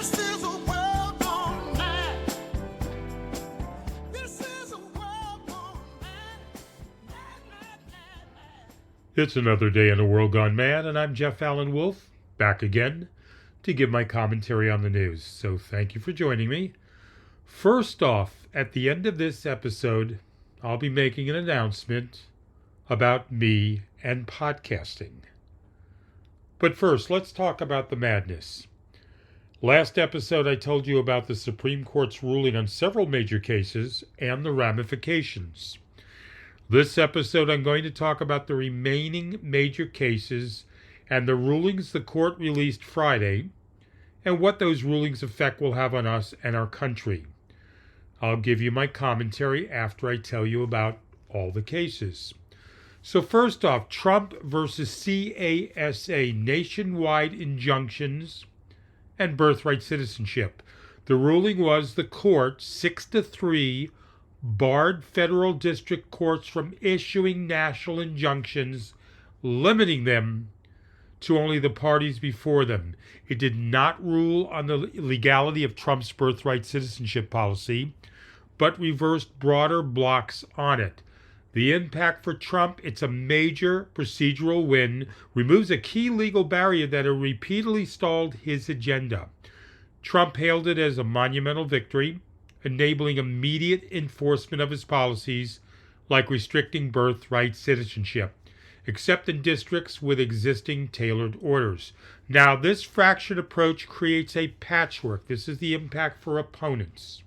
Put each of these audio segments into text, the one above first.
This is a world gone mad. This is a world gone mad. It's another day in a world gone mad, and I'm Jeff Allen Wolf, back again to give my commentary on the news. So thank you for joining me. First off, at the end of this episode, I'll be making an announcement about me and podcasting. But first, let's talk about the madness. Last episode, I told you about the Supreme Court's ruling on several major cases and the ramifications. This episode, I'm going to talk about the remaining major cases and the rulings the court released Friday, and what those rulings' effect will have on us and our country. I'll give you my commentary after I tell you about all the cases. So first off, Trump versus CASA, nationwide injunctions and birthright citizenship. The ruling was the court, 6-3, barred federal district courts from issuing national injunctions, limiting them to only the parties before them. It did not rule on the legality of Trump's birthright citizenship policy, but reversed broader blocks on it. The impact for Trump, it's a major procedural win, removes a key legal barrier that had repeatedly stalled his agenda. Trump hailed it as a monumental victory, enabling immediate enforcement of his policies, like restricting birthright citizenship, except in districts with existing tailored orders. Now, this fractured approach creates a patchwork. This is the impact for opponents.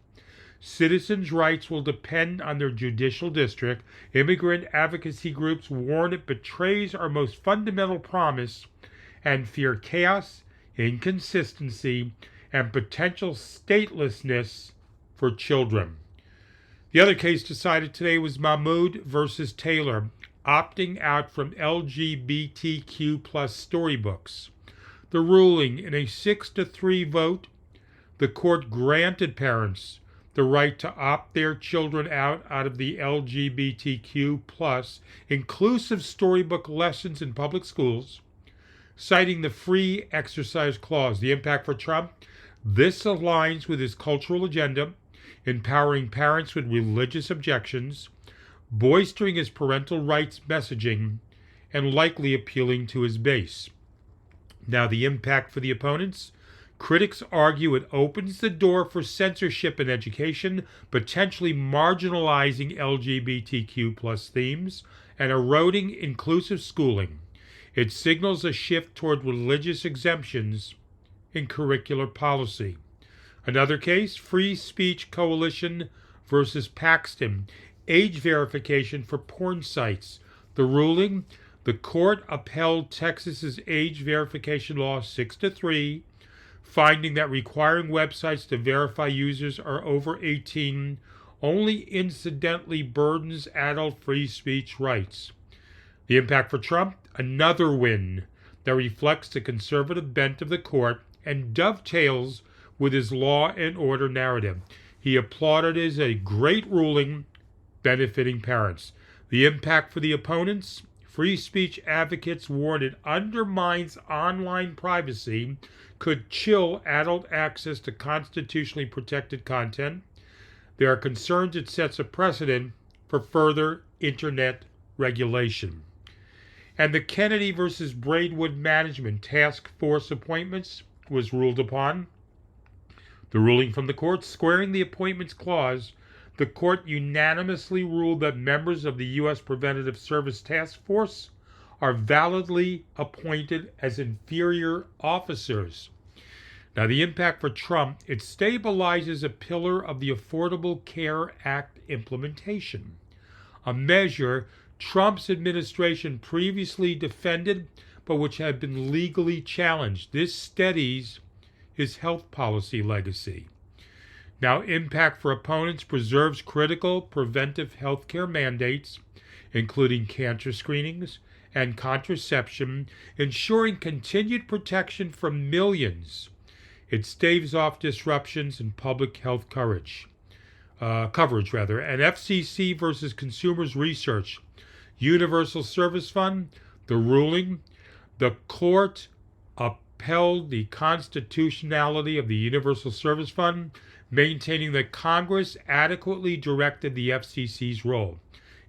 Citizens' rights will depend on their judicial district. Immigrant advocacy groups warn it betrays our most fundamental promise and fear chaos, inconsistency, and potential statelessness for children. The other case decided today was Mahmoud versus Taylor, opting out from LGBTQ plus storybooks. The ruling, in a 6-3 vote, the court granted parents the right to opt their children out of the LGBTQ plus inclusive storybook lessons in public schools, citing the free exercise clause. The impact for Trump, this aligns with his cultural agenda, empowering parents with religious objections, bolstering his parental rights messaging, and likely appealing to his base. Now, the impact for the opponents, critics argue it opens the door for censorship in education, potentially marginalizing LGBTQ plus themes and eroding inclusive schooling. It signals a shift toward religious exemptions in curricular policy. Another case, Free Speech Coalition versus Paxton, age verification for porn sites. The ruling, the court upheld Texas's age verification law 6-3, finding that requiring websites to verify users are over 18 only incidentally burdens adult free speech rights. The impact for Trump, another win that reflects the conservative bent of the court and dovetails with his law and order narrative. He applauded it as a great ruling benefiting parents. The impact for the opponents, free speech advocates warn it undermines online privacy, could chill adult access to constitutionally protected content. There are concerns it sets a precedent for further internet regulation. And the Kennedy versus Braidwood Management Task Force appointments was ruled upon. The ruling from the court, squaring the appointments clause, the court unanimously ruled that members of the U.S. Preventative Service Task Force are validly appointed as inferior officers. Now, the impact for Trump, it stabilizes a pillar of the Affordable Care Act implementation, a measure Trump's administration previously defended, but which had been legally challenged. This steadies his health policy legacy. Now, impact for opponents preserves critical preventive health care mandates, including cancer screenings and contraception, ensuring continued protection from millions. It staves off disruptions in public health coverage. And FCC versus Consumers Research, Universal Service Fund, the ruling, the court upheld the constitutionality of the Universal Service Fund, maintaining that Congress adequately directed the FCC's role.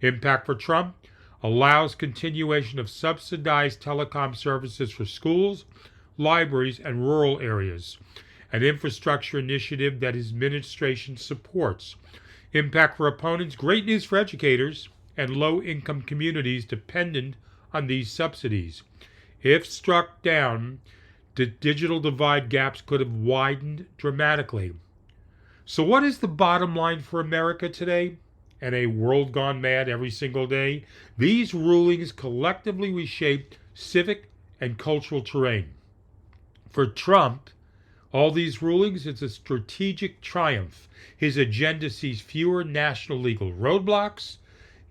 Impact for Trump allows continuation of subsidized telecom services for schools, libraries, and rural areas, an infrastructure initiative that his administration supports. Impact for opponents, great news for educators and low-income communities dependent on these subsidies. If struck down, the digital divide gaps could have widened dramatically. So what is the bottom line for America today? And a world gone mad every single day? These rulings collectively reshaped civic and cultural terrain. For Trump, all these rulings is a strategic triumph. His agenda sees fewer national legal roadblocks,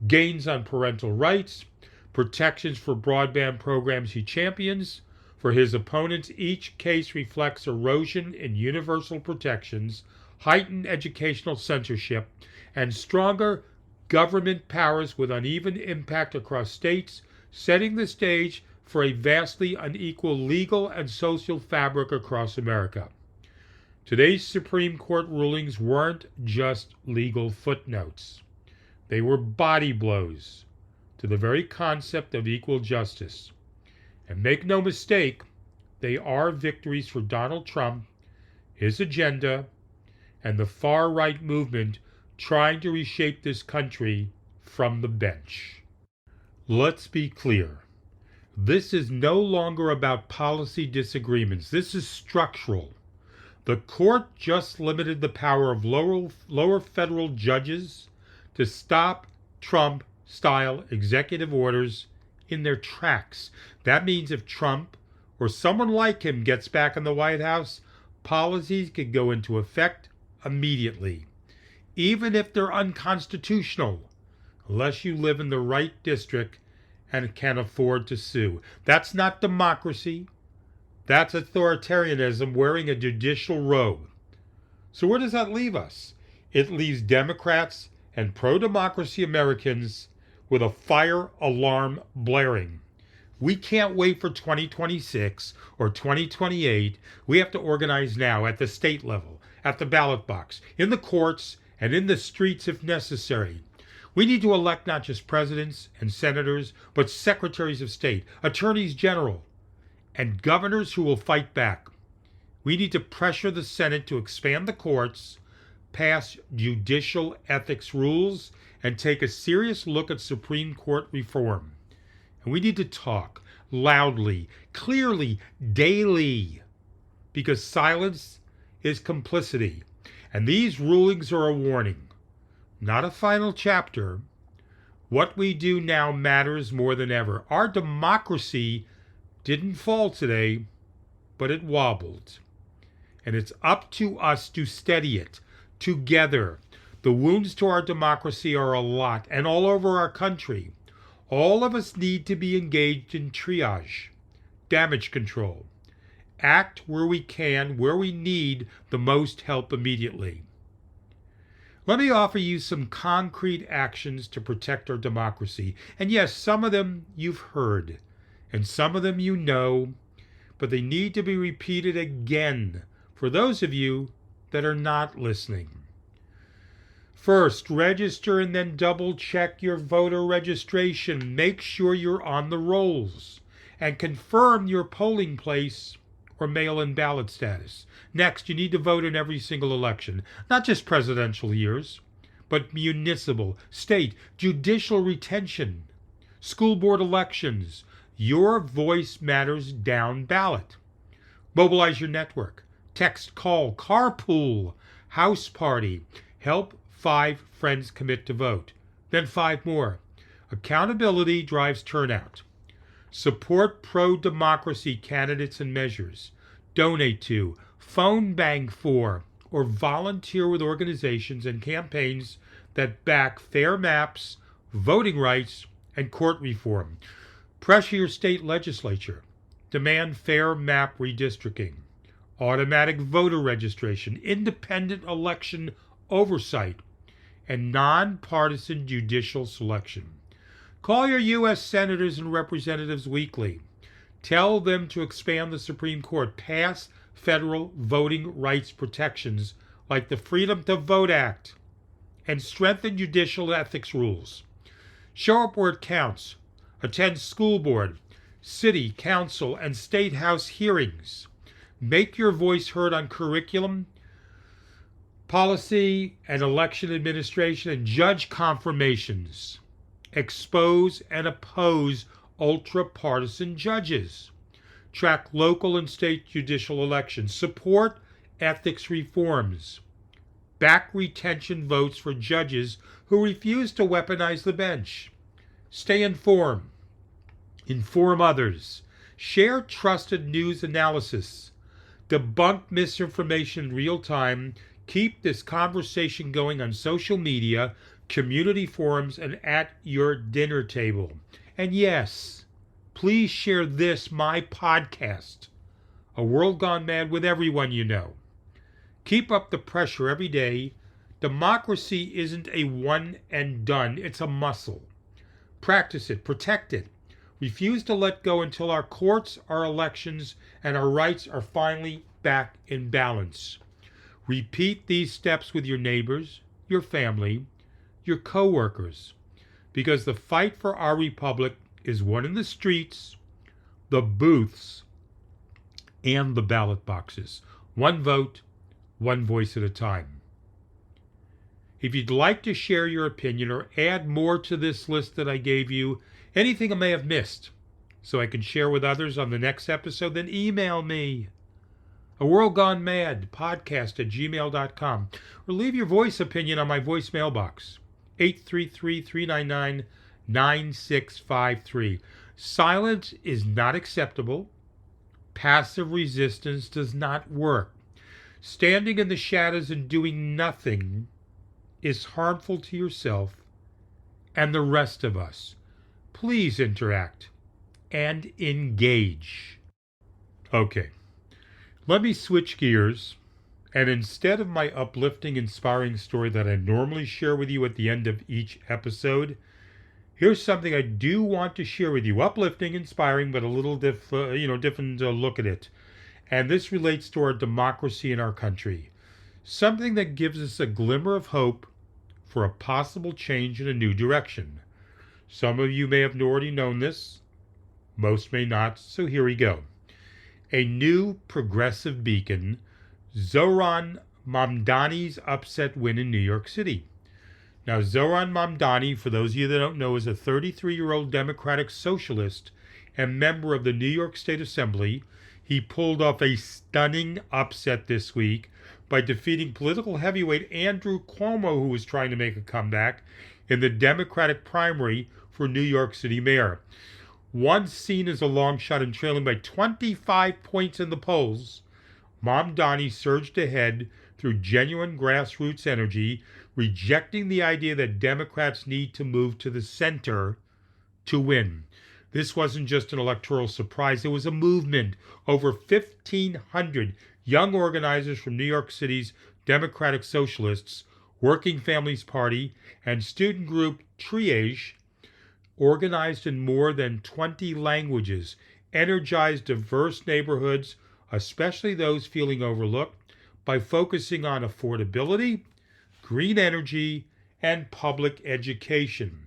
gains on parental rights, protections for broadband programs he champions. For his opponents, each case reflects erosion in universal protections, heightened educational censorship, and stronger government powers with uneven impact across states, setting the stage for a vastly unequal legal and social fabric across America. Today's Supreme Court rulings weren't just legal footnotes. They were body blows to the very concept of equal justice. And make no mistake, they are victories for Donald Trump, his agenda, and the far-right movement trying to reshape this country from the bench. Let's be clear. This is no longer about policy disagreements. This is structural. The court just limited the power of lower federal judges to stop Trump-style executive orders in their tracks. That means if Trump or someone like him gets back in the White House, policies could go into effect immediately, even if they're unconstitutional, unless you live in the right district and can afford to sue. That's not democracy. That's authoritarianism wearing a judicial robe. So where does that leave us? It leaves Democrats and pro-democracy Americans with a fire alarm blaring. We can't wait for 2026 or 2028. We have to organize now at the state level, at the ballot box, in the courts, and in the streets if necessary. We need to elect not just presidents and senators, but secretaries of state, attorneys general, and governors who will fight back. We need to pressure the Senate to expand the courts, pass judicial ethics rules, and take a serious look at Supreme Court reform. And we need to talk loudly, clearly, daily, because silence is complicity. And these rulings are a warning, not a final chapter. What we do now matters more than ever. Our democracy didn't fall today, but it wobbled. And it's up to us to steady it together. The wounds to our democracy are a lot and all over our country. All of us need to be engaged in triage, damage control. Act where we can, where we need the most help immediately. Let me offer you some concrete actions to protect our democracy. And yes, some of them you've heard, and some of them you know, but they need to be repeated again for those of you that are not listening. First, register and then double check your voter registration. Make sure you're on the rolls and confirm your polling place or mail-in ballot status. Next, you need to vote in every single election, not just presidential years, but municipal, state, judicial retention, school board elections. Your voice matters down ballot. Mobilize your network. Text, call, carpool, house party. Help 5 friends commit to vote. Then 5 more. Accountability drives turnout. Support pro-democracy candidates and measures. Donate to, phone bank for, or volunteer with organizations and campaigns that back fair maps, voting rights, and court reform. Pressure your state legislature. Demand fair map redistricting, automatic voter registration, independent election oversight, and nonpartisan judicial selection. Call your U.S. senators and representatives weekly. Tell them to expand the Supreme Court, pass federal voting rights protections like the Freedom to Vote Act, and strengthen judicial ethics rules. Show up where it counts. Attend school board, city, council, and state house hearings. Make your voice heard on curriculum, policy, and election administration, and judge confirmations. Expose and oppose ultra-partisan judges. Track local and state judicial elections. Support ethics reforms. Back retention votes for judges who refuse to weaponize the bench. Stay informed. Inform others. Share trusted news analysis. Debunk misinformation in real time. Keep this conversation going on social media, community forums, and at your dinner table. And yes, please share this, my podcast, A World Gone Mad, with everyone you know. Keep up the pressure every day. Democracy isn't a one and done, it's a muscle. Practice it, protect it. Refuse to let go until our courts, our elections, and our rights are finally back in balance. Repeat these steps with your neighbors, your family, your co-workers, because the fight for our republic is won in the streets, the booths, and the ballot boxes. One vote, one voice at a time. If you'd like to share your opinion or add more to this list that I gave you, anything I may have missed, so I can share with others on the next episode, then email me. AWorldGoneMadPodcast@gmail.com, or leave your voice opinion on my voicemail box, 833-399-9653. Silence is not acceptable. Passive resistance does not work. Standing in the shadows and doing nothing is harmful to yourself and the rest of us. Please interact and engage. Okay, let me switch gears, and instead of my uplifting, inspiring story that I normally share with you at the end of each episode, here's something I do want to share with you. Uplifting, inspiring, but a little different look at it. And this relates to our democracy in our country. Something that gives us a glimmer of hope for a possible change in a new direction. Some of you may have already known this. Most may not, so here we go. A new progressive beacon, Zohran Mamdani's upset win in New York City. Now, Zohran Mamdani, for those of you that don't know, is a 33-year-old Democratic socialist and member of the New York State Assembly. He pulled off a stunning upset this week by defeating political heavyweight Andrew Cuomo, who was trying to make a comeback in the Democratic primary for New York City mayor. Once seen as a long shot and trailing by 25 points in the polls, Mamdani surged ahead through genuine grassroots energy, rejecting the idea that Democrats need to move to the center to win. This wasn't just an electoral surprise, it was a movement. Over 1,500 young organizers from New York City's Democratic Socialists, Working Families Party, and student group Triage organized in more than 20 languages, energized diverse neighborhoods, especially those feeling overlooked, by focusing on affordability, green energy, and public education.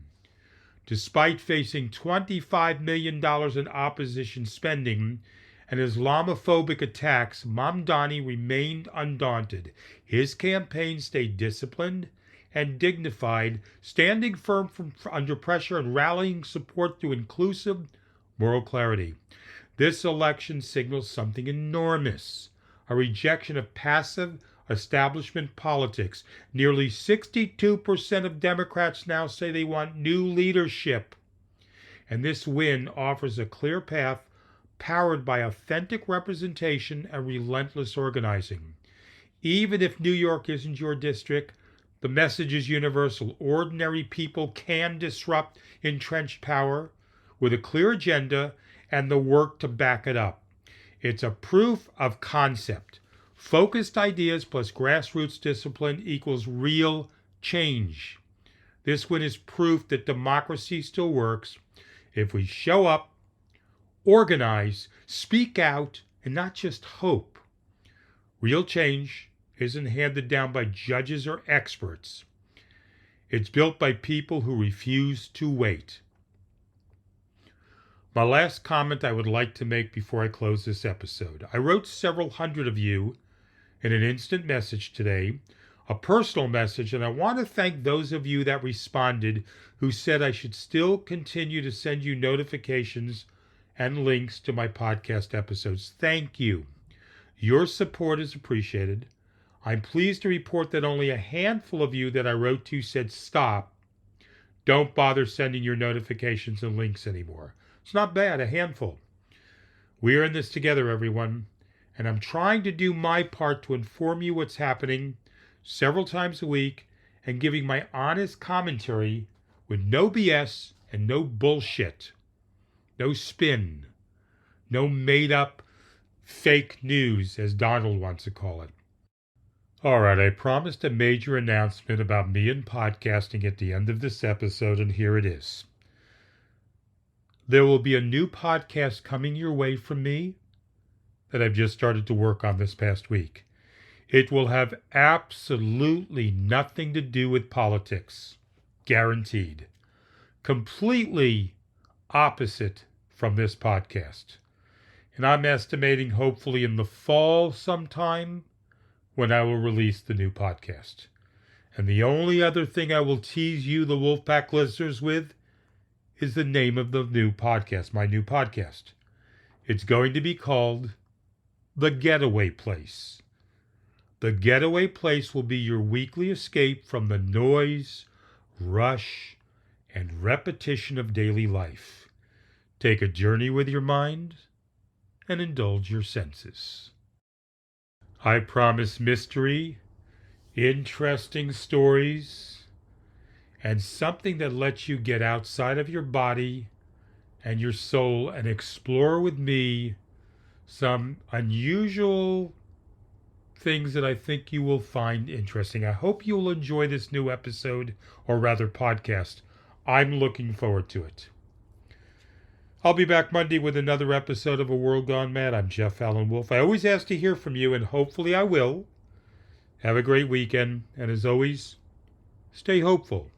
Despite facing $25 million in opposition spending and Islamophobic attacks, Mamdani remained undaunted. His campaign stayed disciplined and dignified, standing firm under pressure and rallying support through inclusive moral clarity. This election signals something enormous, a rejection of passive establishment politics. Nearly 62% of Democrats now say they want new leadership. And this win offers a clear path powered by authentic representation and relentless organizing. Even if New York isn't your district, the message is universal. Ordinary people can disrupt entrenched power with a clear agenda and the work to back it up. It's a proof of concept. Focused ideas plus grassroots discipline equals real change. This win is proof that democracy still works if we show up, organize, speak out, and not just hope. Real change isn't handed down by judges or experts. It's built by people who refuse to wait. My last comment I would like to make before I close this episode. I wrote several hundred of you in an instant message today, a personal message, and I want to thank those of you that responded who said I should still continue to send you notifications and links to my podcast episodes. Thank you. Your support is appreciated. I'm pleased to report that only a handful of you that I wrote to said stop. Don't bother sending your notifications and links anymore. It's not bad, a handful. We are in this together, everyone, and I'm trying to do my part to inform you what's happening several times a week and giving my honest commentary with no BS and no bullshit, no spin, no made-up fake news, as Donald wants to call it. All right, I promised a major announcement about me and podcasting at the end of this episode, and here it is. There will be a new podcast coming your way from me that I've just started to work on this past week. It will have absolutely nothing to do with politics. Guaranteed. Completely opposite from this podcast. And I'm estimating hopefully in the fall sometime when I will release the new podcast. And the only other thing I will tease you, the Wolfpack listeners, with is the name of the new podcast, my new podcast. It's going to be called The Getaway Place. The Getaway Place will be your weekly escape from the noise, rush, and repetition of daily life. Take a journey with your mind and indulge your senses. I promise mystery, interesting stories, and something that lets you get outside of your body and your soul and explore with me some unusual things that I think you will find interesting. I hope you will enjoy this new episode, or rather podcast. I'm looking forward to it. I'll be back Monday with another episode of A World Gone Mad. I'm Jeff Allen Wolf. I always ask to hear from you, and hopefully I will. Have a great weekend, and as always, stay hopeful.